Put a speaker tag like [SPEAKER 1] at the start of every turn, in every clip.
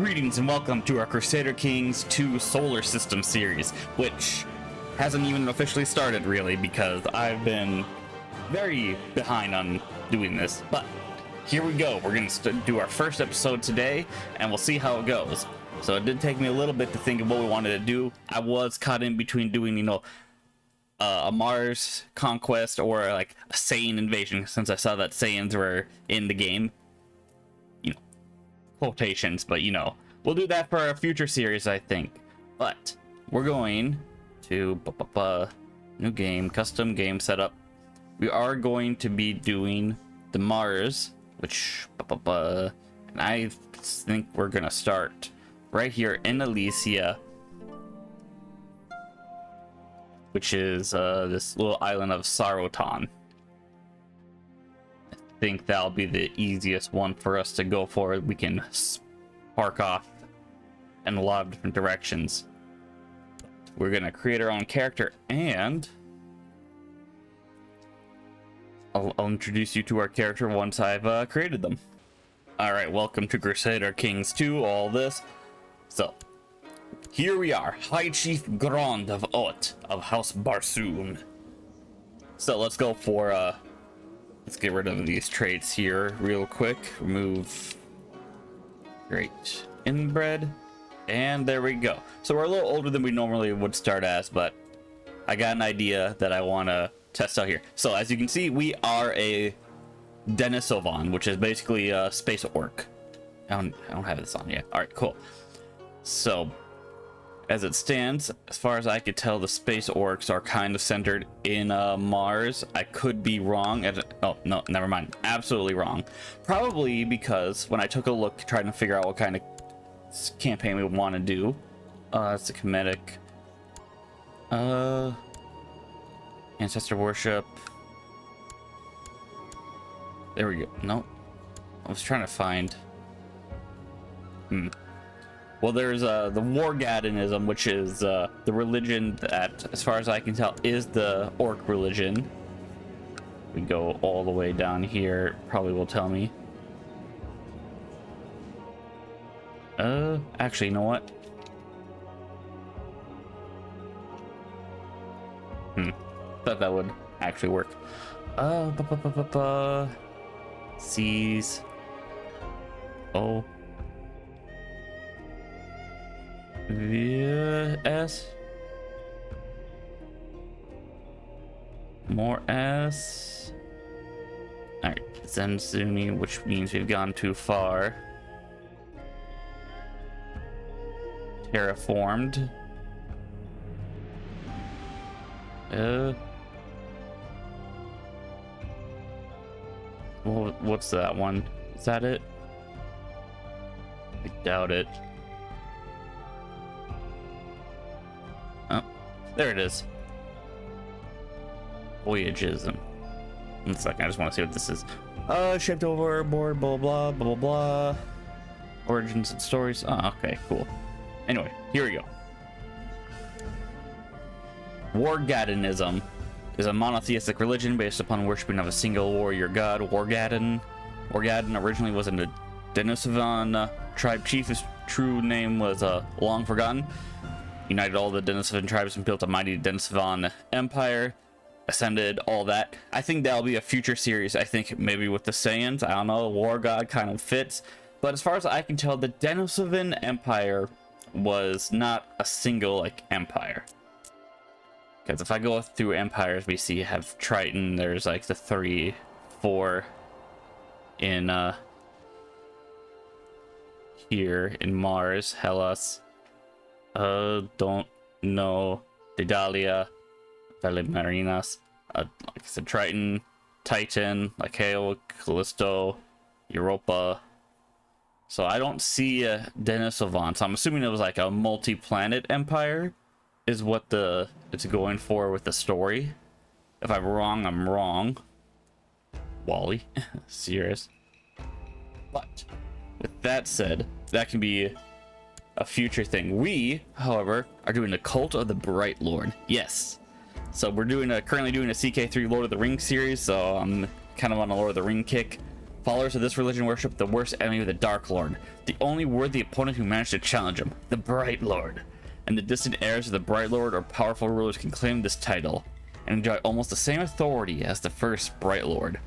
[SPEAKER 1] Greetings and welcome to our Crusader Kings 2 Solar System series, which hasn't even officially started really because I've been very behind on doing this, but here we go. We're going to do our first episode today and we'll see how it goes. So it did take me a little bit to think of what we wanted to do. I was caught in between doing, a Mars conquest or like a Saiyan invasion, since I saw that Saiyans were in the game. Quotations, but we'll do that for a future series, I think. But we're going to new game, custom game setup. We are going to be doing the Mars, which and I think we're gonna start right here in Elysia, which is this little island of Sarotan. I think that'll be the easiest one for us to go for. We can spark off in a lot of different directions. We're gonna create our own character, and I'll introduce you to our character once I've created them. All right, welcome to Crusader Kings 2, all this. So here we are, High Chief Grand of Ot of House Barsoom. So let's go for let's get rid of these traits here real quick. Remove great inbred, and there we go. So we're a little older than we normally would start as, but I got an idea that I want to test out here. So as you can see, we are a Denisovan, which is basically a space orc. I don't have this on yet. All right, cool. So as it stands, as far as I could tell, the space orcs are kind of centered in Mars. I could be wrong. Oh, no, never mind. Absolutely wrong. Probably because when I took a look trying to figure out what kind of campaign we want to do, it's a comedic, ancestor worship. There we go. Nope. I was trying to find. Well, there's the Wargadanism, which is the religion that, as far as I can tell, is the orc religion. We go all the way down here, probably will tell me. Actually, you know what? Thought that would actually work. C's. Oh. S. More S. Alright, Zenzumi, which means we've gone too far. Terraformed. Well, what's that one? Is that it? I doubt it. Oh, there it is. Voyages. One second, I just want to see what this is. Shipped overboard, blah blah blah blah blah. Origins and stories. Oh, okay, cool. Anyway, here we go. Wargadanism is a monotheistic religion based upon worshiping of a single warrior god, Wargadan. Wargadan originally was a Denisovan tribe chief. His true name was long forgotten. United all the Denisovan tribes and built a mighty Denisovan empire. Ascended, all that. I think that'll be a future series. I think maybe with the Saiyans. I don't know. War god kind of fits. But as far as I can tell, the Denisovan empire was not a single empire. Because if I go through empires, we see have Triton. There's like the 3, 4 in here in Mars, Hellas. Don't know. Daedalus, Velimarinas, like I said, Triton, Titan, Lycao, Callisto, Europa. So I don't see a Denisovan. So I'm assuming it was like a multi-planet empire is what it's going for with the story. If I'm wrong, I'm wrong. Wally. Serious. But with that said, that can be a future thing. We, however, are doing the Cult of the Bright Lord. Yes. So we're currently doing a CK3 Lord of the Rings series, so I'm kind of on a Lord of the Ring kick. Followers of this religion worship the worst enemy of the Dark Lord, the only worthy opponent who managed to challenge him, the Bright Lord. And the distant heirs of the Bright Lord or powerful rulers can claim this title and enjoy almost the same authority as the first Bright Lord.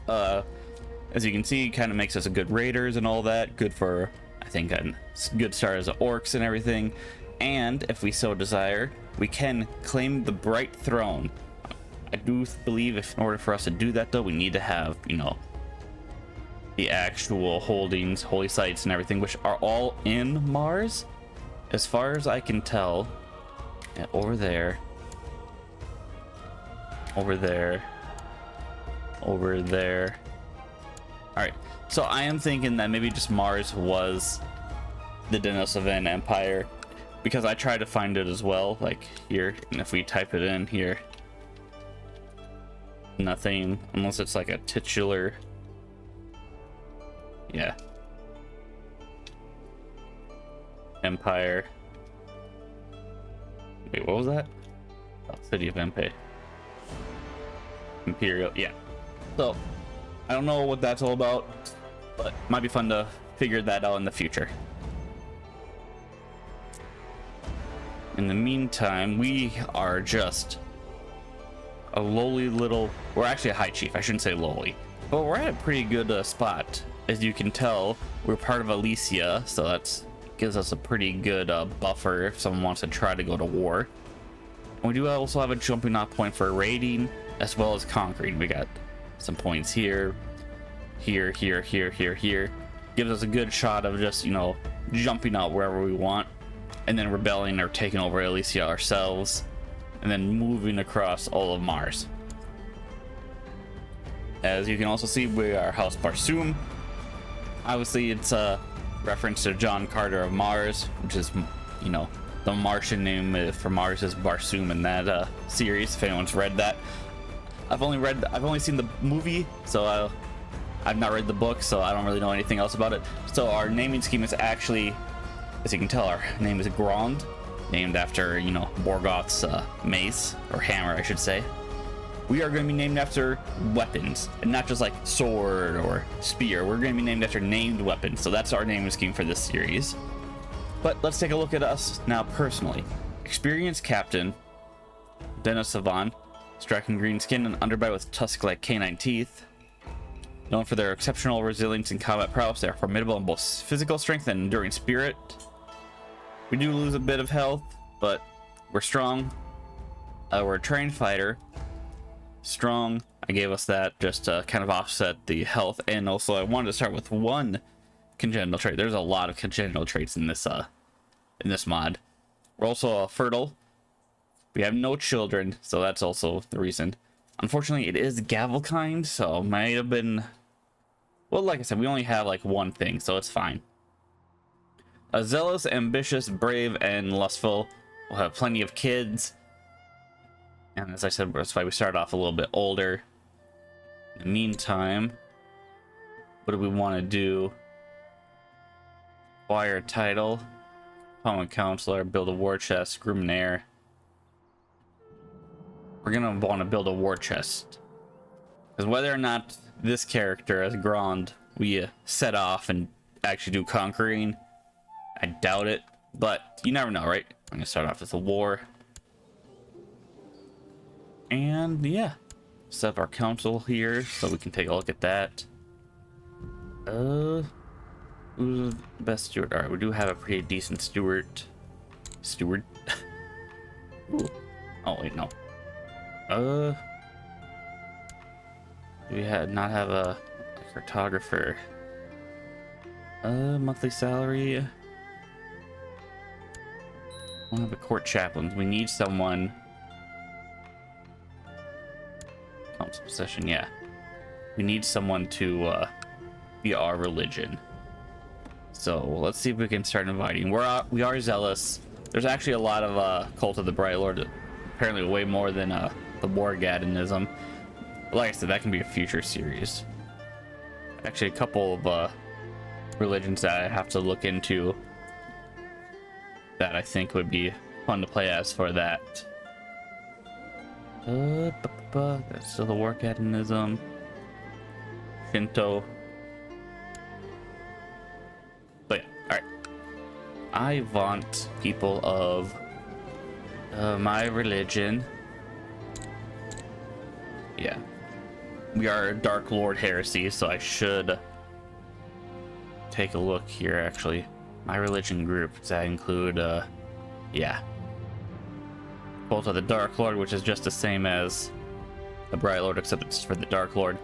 [SPEAKER 1] As you can see, it kind of makes us a good raiders and all that. Good for, I think, a good start as orcs and everything. And if we so desire, we can claim the Bright Throne. I do believe if in order for us to do that, though, we need to have, you know, the actual holdings, holy sites, and everything, which are all in Mars, as far as I can tell. Yeah, over there, over there, over there. All right, so I am thinking that maybe just Mars was the Denisovan Empire, because I tried to find it as well, like here, and if we type it in here, nothing, unless it's like a titular. Yeah. Empire. Wait, what was that? Oh, City of Empe. Imperial, yeah. So, I don't know what that's all about, but might be fun to figure that out in the future. In the meantime, we are just a lowly little... We're actually a high chief, I shouldn't say lowly. But we're at a pretty good spot. As you can tell, we're part of Elysia, so that gives us a pretty good buffer if someone wants to try to go to war. And we do also have a jumping off point for raiding as well as conquering. We got some points here, here, here, here, here, here. Gives us a good shot of just, you know, jumping out wherever we want, and then rebelling or taking over Elysia ourselves, and then moving across all of Mars. As you can also see, we are House Barsoom. Obviously, it's a reference to John Carter of Mars, which is, you know, the Martian name for Mars is Barsoom in that series. If anyone's read that, I've only seen the movie, so I've not read the book, so I don't really know anything else about it. So our naming scheme is actually, as you can tell, our name is Grand, named after, you know, Morgoth's mace, or hammer, I should say. We are going to be named after weapons, and not just like sword or spear. We're going to be named after named weapons, so that's our naming scheme for this series. But let's take a look at us now personally. Experienced captain, Denisovan, striking green skin and underbite with tusk-like canine teeth. Known for their exceptional resilience and combat prowess, they are formidable in both physical strength and enduring spirit. We do lose a bit of health, but we're strong. We're a trained fighter. Strong, I gave us that just to kind of offset the health, and also I wanted to start with one congenital trait. There's a lot of congenital traits in this mod. We're also fertile. We have no children, so that's also the reason. Unfortunately, it is Gavelkind, so might have been, well, like I said, we only have like one thing, so it's fine. Zealous, ambitious, brave, and lustful. We'll have plenty of kids. And as I said, that's why we start off a little bit older. In the meantime, what do we want to do? Acquire a title, common counselor, build a war chest, groom an heir. We're gonna want to build a war chest, because whether or not this character as Grand we set off and actually do conquering, I doubt it, but you never know, right? I'm gonna start off with a war. And yeah, set up our council here so we can take a look at that. Who's the best steward? All right, we do have a pretty decent steward. Ooh. Oh wait, no. Do we not have a cartographer? Monthly salary. We don't have a court chaplain. We need someone. Council possession, yeah. We need someone to be our religion. So let's see if we can start inviting. We are zealous. There's actually a lot of cult of the Bright Lord. Apparently way more than the Morgadanism. But like I said, that can be a future series. Actually, a couple of religions that I have to look into that I think would be fun to play as for that. That's still the Morgadanism. Shinto. But yeah, alright. I want people of my religion. Yeah. We are Dark Lord heresy, so I should take a look here actually. My religion group, does that include yeah. Cult of the Dark Lord, which is just the same as the Bright Lord, except it's for the Dark Lord.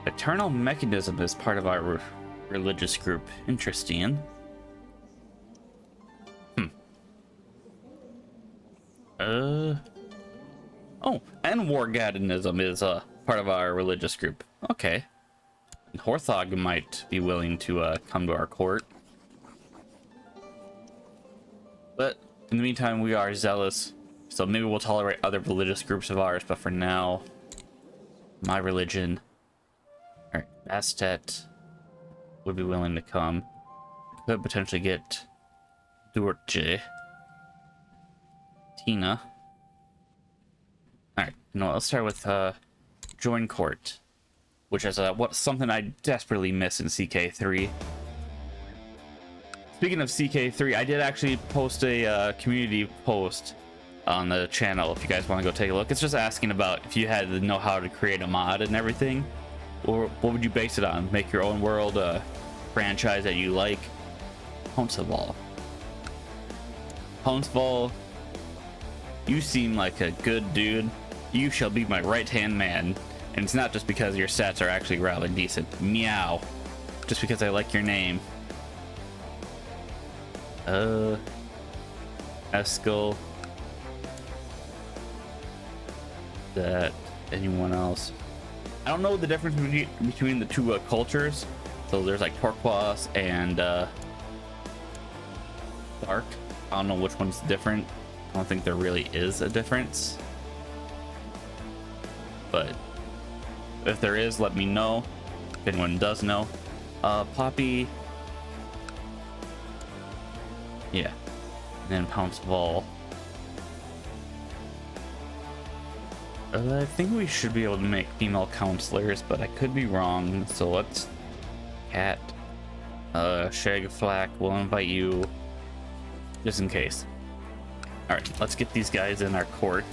[SPEAKER 1] Eternal Mechanism is part of our religious group. Interesting. Oh, and Wargaddanism is part of our religious group. Okay. And Horthog might be willing to come to our court. But in the meantime, we are zealous, so maybe we'll tolerate other religious groups of ours, but for now, my religion. Alright, Bastet would be willing to come. Could potentially get Durje. Tina. Alright, you know what, let's start with join court, which is something I desperately miss in CK3. Speaking of CK3, I did actually post a community post on the channel if you guys want to go take a look. It's just asking about if you had to know how to create a mod and everything, or what would you base it on? Make your own world, franchise that you like. Huntsville. Huntsville, you seem like a good dude. You shall be my right-hand man. And it's not just because your stats are actually rather decent. Meow. Just because I like your name. Eskel. That anyone else? I don't know the difference between the two cultures. So there's like turquoise and dark. I don't know which one's different. I don't think there really is a difference. But if there is, let me know. If anyone does know. Poppy. Yeah. And then Pounce Ball. I think we should be able to make female counselors, but I could be wrong. So let's... Cat. Shag Flack, we'll invite you. Just in case. Alright, let's get these guys in our court.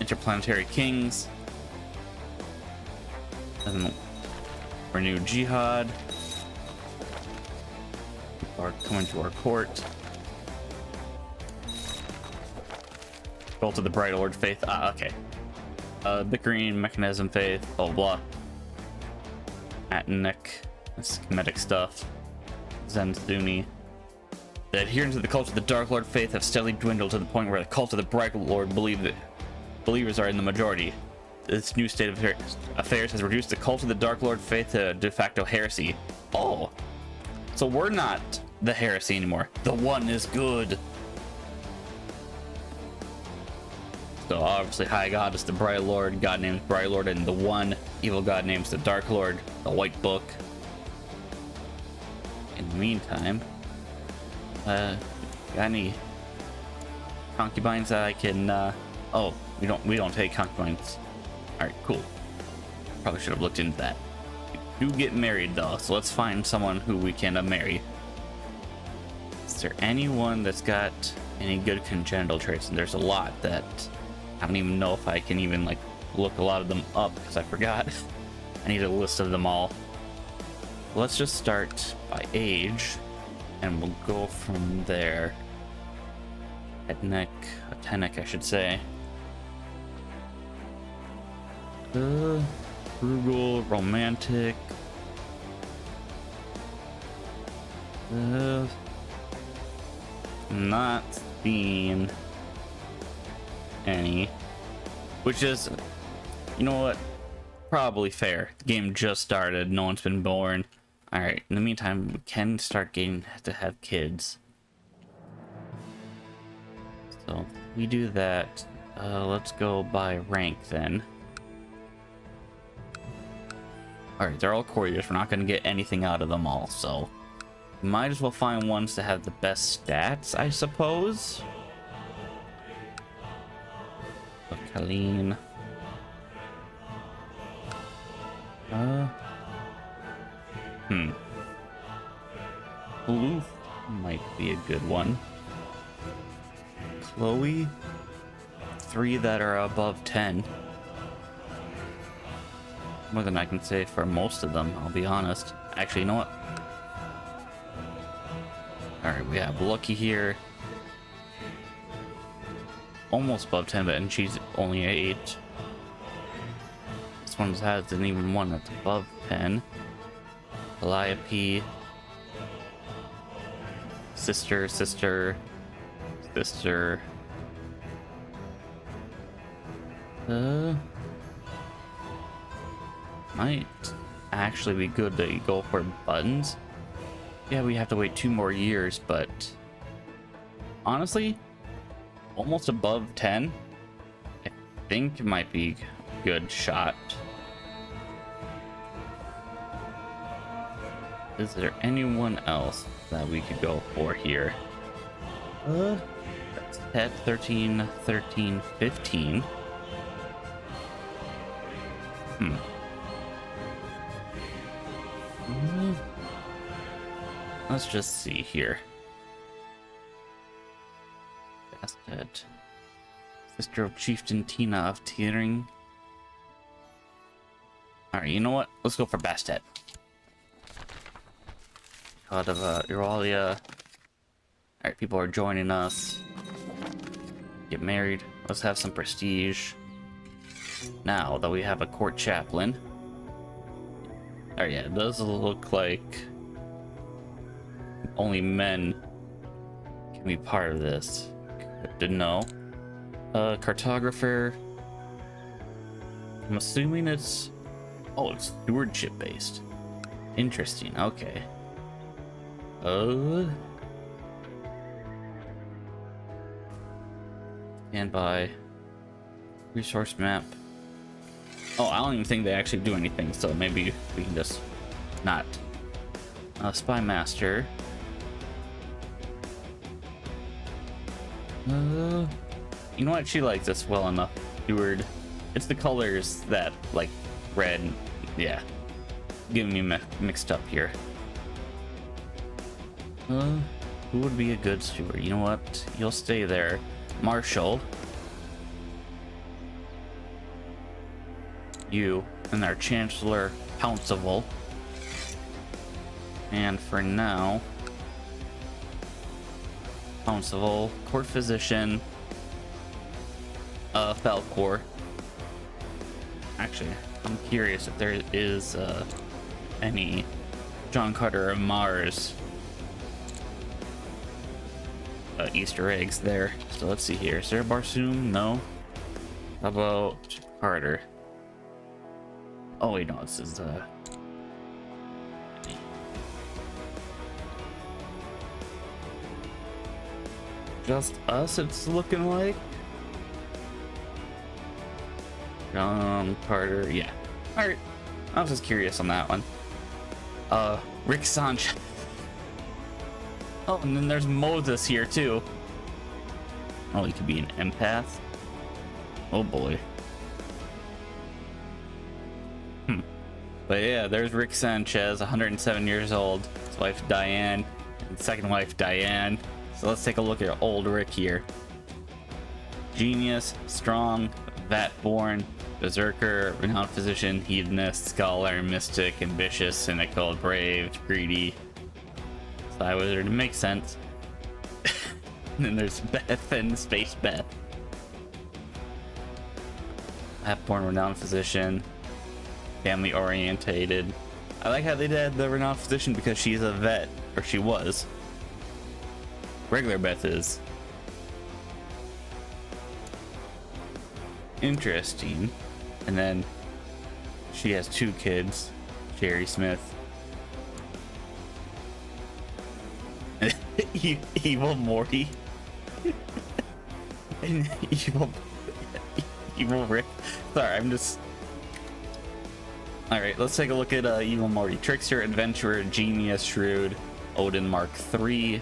[SPEAKER 1] Interplanetary Kings. And renew Jihad. Are coming to our court. Cult of the Bright Lord Faith. Ah, okay. Bickering, Mechanism Faith, blah blah. Atnick, schematic stuff. Zenzumi. The adherents of the cult of the Dark Lord Faith have steadily dwindled to the point where the cult of the Bright Lord believers are in the majority. This new state of affairs has reduced the cult of the Dark Lord Faith to de facto heresy. Oh, so we're not the heresy anymore. The one is good. So obviously High God is the Bright Lord, God named Bright Lord, and the one evil God names the Dark Lord, the White Book. In the meantime, got any concubines that I can oh, we don't take concubines. Alright, cool. Probably should have looked into that. We do get married though, so let's find someone who we can marry. Is there anyone that's got any good congenital traits? And there's a lot that I don't even know if I can even like look a lot of them up because I forgot. I need a list of them all. Let's just start by age and we'll go from there. Atenic, I should say. Frugal, romantic. Not seeing any, which is, you know what, probably fair. The game just started, no one's been born. All right, in the meantime, we can start getting to have kids, so we do that. Let's go by rank then. All right, they're all couriers. We're not going to get anything out of them all, so might as well find ones that have the best stats, I suppose. Colleen. Uh, Blue might be a good one. Chloe, 3 that are above 10. More than I can say for most of them, I'll be honest. Actually, you know what? Alright, we have Lucky here. Almost above 10, but and she's only 8. This one has an even one that's above 10. Calliope. Sister. Might actually be good to go for buttons. Yeah, we have to wait 2 more years, but honestly, almost above 10, I think it might be a good shot. Is there anyone else that we could go for here? That's at 13, 15. Let's just see here. Bastet. Sister of Chieftain Tina of Tearing. Alright, you know what? Let's go for Bastet. God of Euralia. Alright, people are joining us. Get married. Let's have some prestige. Now that we have a court chaplain. Alright, yeah, it does look like only men can be part of this. Good to know. Cartographer. I'm assuming it's... Oh, it's stewardship based. Interesting, okay. Stand by. Resource map. Oh, I don't even think they actually do anything, so maybe we can just not. Spy Master. You know what? She likes this well enough. Steward. It's the colors that, like, red. Yeah. Getting me mixed up here. Who would be a good steward? You know what? You'll stay there. Marshall. You. And our Chancellor, Pouncival. And for now... Pouncival, Court Physician, Falcor. Actually, I'm curious if there is any John Carter of Mars Easter eggs there. So let's see here. Is there a Barsoom? No. How about Carter? Oh wait, no, this is just us, it's looking like. John Carter, yeah. Alright. I was just curious on that one. Rick Sanchez. Oh, and then there's Moses here too. Oh, he could be an empath. Oh boy. But yeah, there's Rick Sanchez, 107 years old. His wife Diane, and second wife Diane. So let's take a look at old Rick here. Genius, strong, vat-born, berserker, renowned physician, hedonist, scholar, mystic, ambitious, cynical, brave, greedy. Sly wizard, it makes sense. And then there's Beth and Space Beth. Vat-born, renowned physician, family orientated. I like how they did the renowned physician because she's a vet, or she was. Regular Beth is. Interesting. And then she has 2 kids, Jerry Smith. Evil Morty. And evil Rick. Sorry, I'm just... Alright, let's take a look at Evil Morty. Trickster, adventurer, genius, shrewd, Odin Mark III,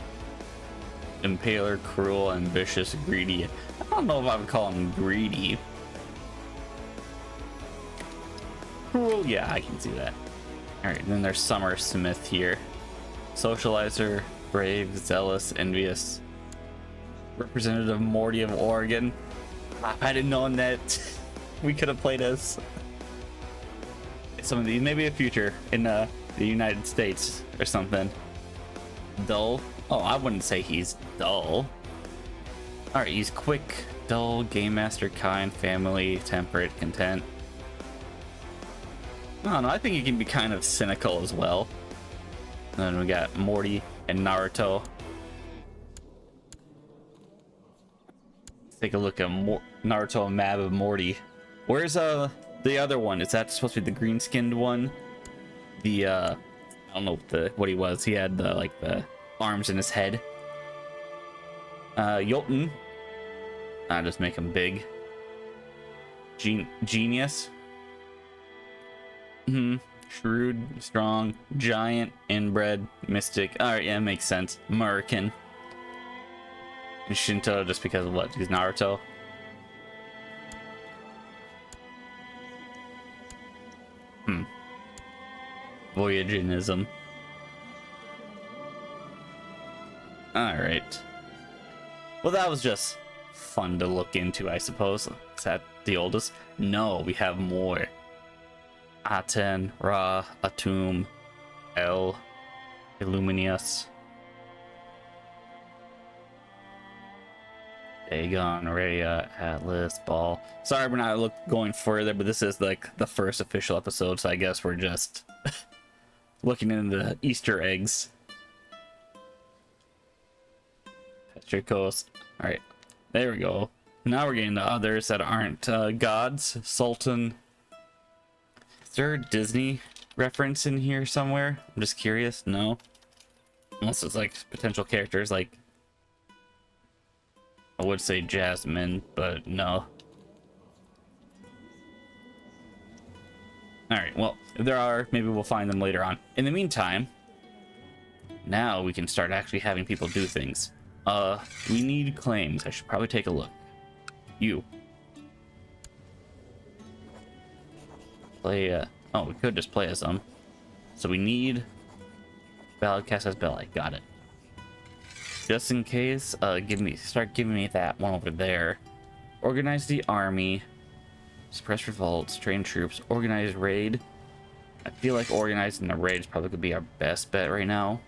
[SPEAKER 1] Impaler, cruel, ambitious, greedy. I don't know if I would call him greedy. Cool, yeah, I can see that. All right, then there's Summer Smith here. Socializer, brave, zealous, envious. Representative Morty of Oregon. If I didn't know that we could have played as some of these, maybe a future in the United States or something. Dull. Oh, I wouldn't say he's dull. All right, he's quick, dull, game master, kind, family, temperate, content. I don't know, I think he can be kind of cynical as well. And then we got Morty and Naruto. Let's take a look at Naruto and Mab of Morty. Where's the other one? Is that supposed to be the green skinned one? The I don't know what he was. He had the like the arms in his head. Jotun. I just make him big. Genius. Shrewd, strong, giant, inbred, mystic. All right, yeah, it makes sense. American. And Shinto just because of what? He's Naruto. Voyaginism. All right. Well, that was just fun to look into, I suppose. Is that the oldest? No, we have more. Aten, Ra, Atum, El, Illuminous, Dagon, Rhea, Atlas, Ball. Sorry, we're not going further, but this is like the first official episode, so I guess we're just looking into the Easter eggs. Petricos. All right, there we go. Now we're getting to others that aren't gods. Sultan. Is there a Disney reference in here somewhere? I'm just curious. No. Unless it's like potential characters like... I would say Jasmine, but no. Alright, well, if there are, maybe we'll find them later on. In the meantime, now we can start actually having people do things. We need claims. I should probably take a look. You. Play, oh, we could just play as them. So we need valid cast as Bella. Got it. Just in case, start giving me that one over there. Organize the army. Suppress revolts, train troops, organize raid. I feel like organizing the raid is probably gonna be our best bet right now.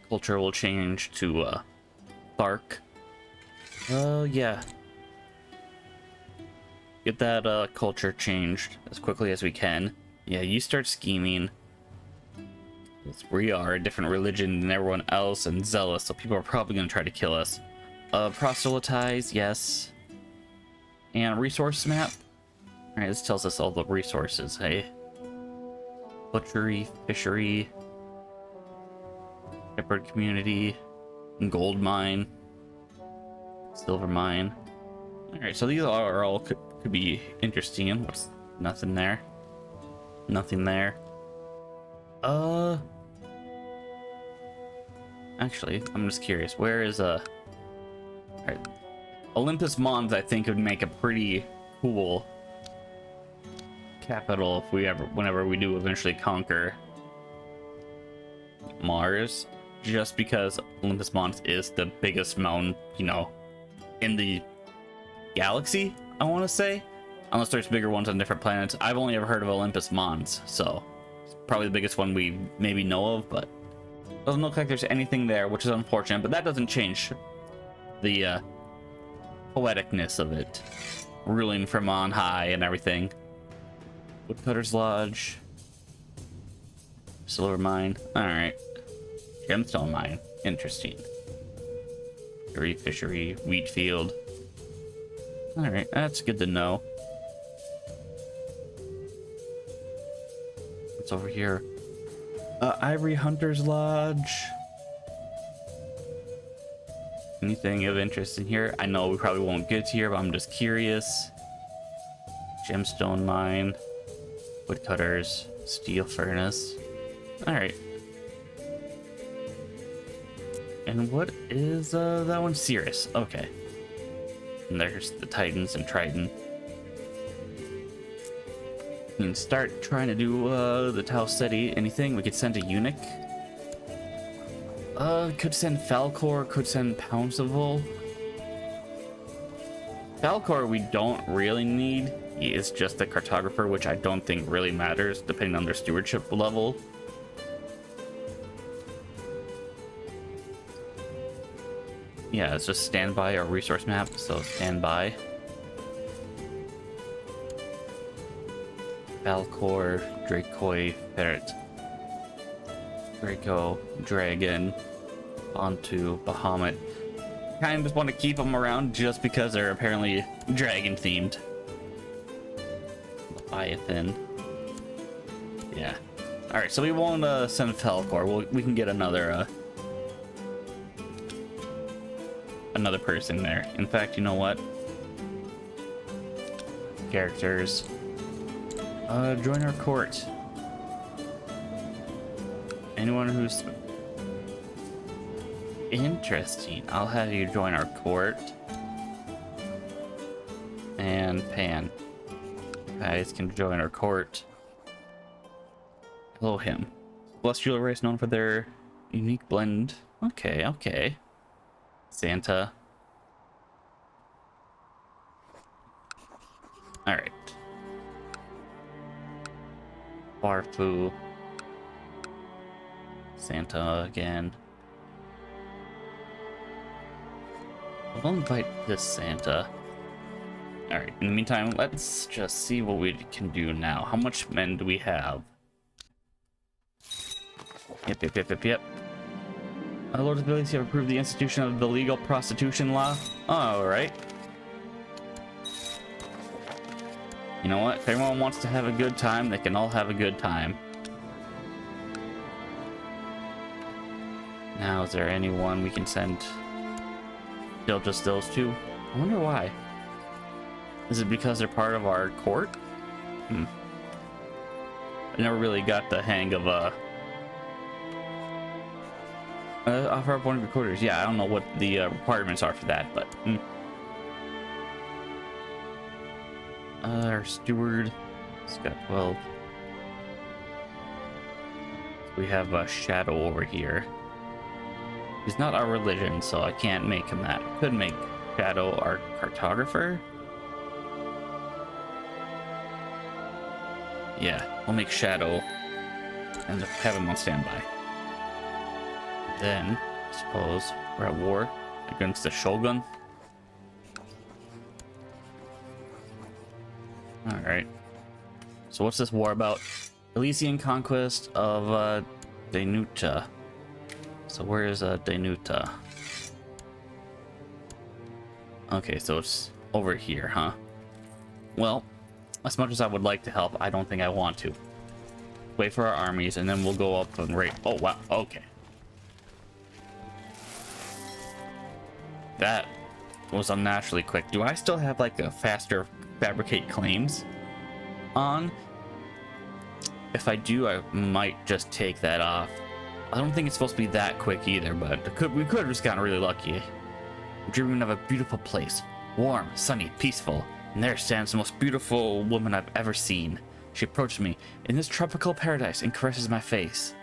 [SPEAKER 1] Culture will change to Bark. Yeah. Get that culture changed as quickly as we can. Yeah, you start scheming. We are a different religion than everyone else and zealous, so people are probably going to try to kill us. Proselytize, yes. And resource map. Alright, this tells us all the resources, hey? Butchery, fishery, shepherd community, gold mine, silver mine. Alright, so these are all could be interesting. What's nothing there? Nothing there. Actually, I'm just curious. Where is alright. Olympus Mons, I think, would make a pretty cool capital if we whenever we do eventually conquer Mars. Just because Olympus Mons is the biggest mountain, you know, in the galaxy, I want to say. Unless there's bigger ones on different planets. I've only ever heard of Olympus Mons, so it's probably the biggest one we maybe know of, but doesn't look like there's anything there, which is unfortunate, but that doesn't change the poeticness of it. Ruling from on high and everything. Woodcutter's Lodge. Silver Mine. Alright. Gemstone Mine. Interesting. Fishery, wheat field. Alright, that's good to know. What's over here? Ivory Hunter's Lodge. Anything of interest in here? I know we probably won't get to here, but I'm just curious. Gemstone Mine. Woodcutters. Steel Furnace. Alright. And what is that one? Cirrus. Okay. And there's the Titans and Triton. We can start trying to do the Tau City. Anything? We could send a eunuch. Could send Falcor, could send Pouncival. Falcor we don't really need. He is just a cartographer, which I don't think really matters, depending on their stewardship level. Yeah, it's just standby or resource map, so standby. Falcor, Dracoi, Ferret, Draco, Dragon, onto Bahamut. Kind of just want to keep them around just because they're apparently dragon themed. Leviathan. Yeah. Alright, so we won't send Falcor. We can get another person there. In fact, you know what? Characters. Join our court. Anyone who's interesting, I'll have you join our court. And Pan. Guys can join our court. Hello, him. Celestial race known for their unique blend. Okay, okay. Santa. Alright. Barfu. Santa again. We'll invite this Santa. Alright, in the meantime, let's just see what we can do now. How much men do we have? Yep. Lord of Abilities, you have approved the institution of the legal prostitution law. Alright. You know what? If everyone wants to have a good time, they can all have a good time. Now, is there anyone we can send? Still just those two? I wonder why. Is it because they're part of our court? I never really got the hang of offer up one of your quarters. Yeah, I don't know what the requirements are for that, but our steward, he's got 12. We have a shadow over here. He's not our religion, so I can't make him that. Could make Shadow our cartographer. Yeah, we'll make Shadow and have him on standby. Then, I suppose, we're at war against the Shogun. Alright. So what's this war about? Elysian conquest of Denuta. So where is Denuta? Okay, so it's over here, huh? Well, as much as I would like to help, I don't think I want to. Wait for our armies, and then we'll go up and raid. Oh, wow. Okay. That was unnaturally quick. Do I still have like a faster fabricate claims on? If I do, I might just take that off. I don't think it's supposed to be that quick either, but we could have just gotten really lucky. I'm dreaming of a beautiful place. Warm, sunny, peaceful. And there stands the most beautiful woman I've ever seen. She approaches me in this tropical paradise and caresses my face.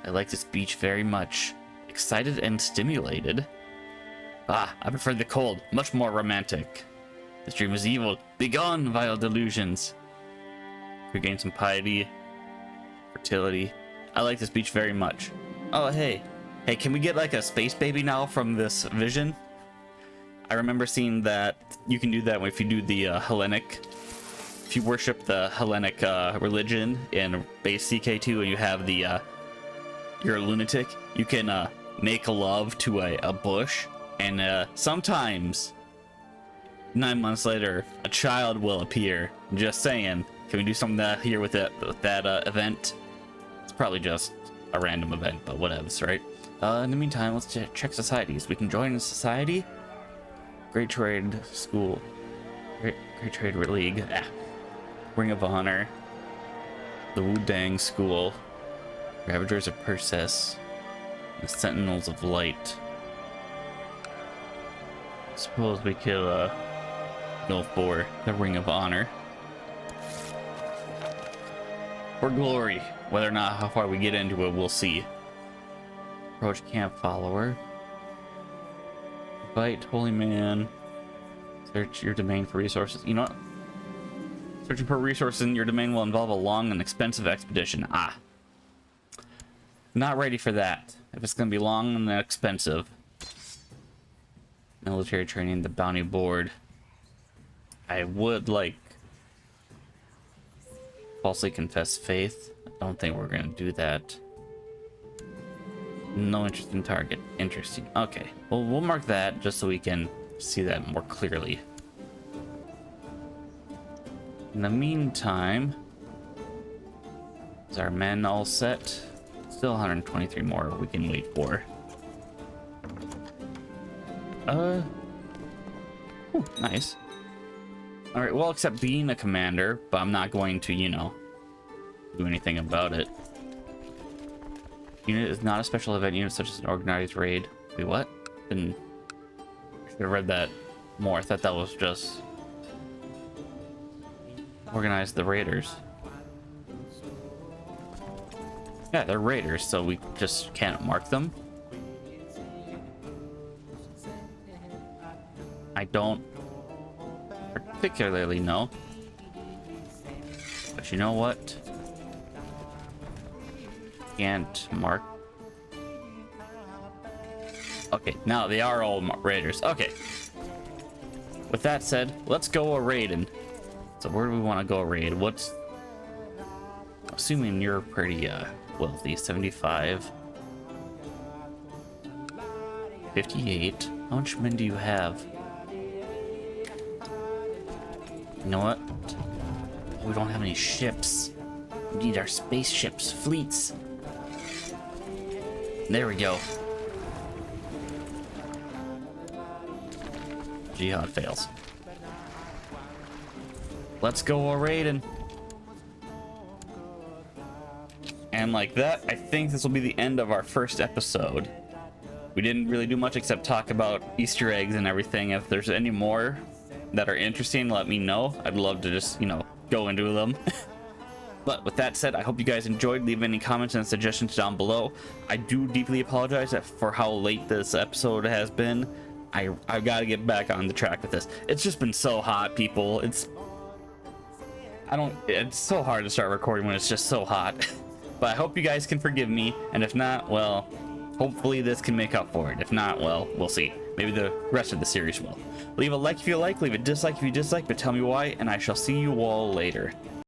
[SPEAKER 1] I like this beach very much. Excited and stimulated. Ah, I prefer the cold, much more romantic. This dream is evil. Begone, vile delusions. Regain some piety. Fertility. I like this beach very much. Oh, hey. Hey, can we get like a space baby now from this vision? I remember seeing that you can do that if you do the Hellenic. If you worship the Hellenic religion in base CK2 and you have the you're a lunatic, you can make love to a bush, and sometimes 9 months later a child will appear. Just saying. Can we do something here with that event? It's probably just a random event, but whatevs, right? In the meantime, let's check societies. We can join a society. Great Trade School. Great Trade League. Ah. Ring of Honor. The Wudang School. Ravagers of Perseus. The Sentinels of Light. Suppose we could go for the Ring of Honor. For glory. Whether or not how far we get into it, we'll see. Approach camp follower. Invite holy man. Search your domain for resources. You know what? Searching for resources in your domain will involve a long and expensive expedition. Ah. Not ready for that. If it's going to be long and expensive. Military training, the bounty board. I would like falsely confess faith. I don't think we're going to do that. No interest in target. Interesting. Okay. Well, we'll mark that just so we can see that more clearly. In the meantime, is our men all set? Still 123 more we can wait for. Ooh, nice. All right, well, except being a commander, but I'm not going to, you know, do anything about it. Unit is not a special event unit such as an organized raid. Wait, what? I should have read that more. I thought that was just organize the raiders. Yeah, they're raiders, so we just can't mark them. I don't particularly know. But you know what? Can't mark. Okay, now they are all raiders. Okay. With that said, let's go a raiding. So where do we want to go a raid? What's... Assuming you're pretty wealthy. 75. 58. How much men do you have? You know what? We don't have any ships. We need our spaceships, fleets. There we go. Jihad fails. Let's go a raiding. And like that, I think this will be the end of our first episode. We didn't really do much except talk about Easter eggs and everything. If there's any more that are interesting, let me know. I'd love to just, you know, go into them. But with that said, I hope you guys enjoyed. Leave any comments and suggestions down below. I do deeply apologize for how late this episode has been. I've got to get back on the track with this. It's just been so hot, people. It's so hard to start recording when it's just so hot. But I hope you guys can forgive me, and if not, well, hopefully this can make up for it. If not, well, we'll see. Maybe the rest of the series will. Leave a like if you like, leave a dislike if you dislike, but tell me why, and I shall see you all later.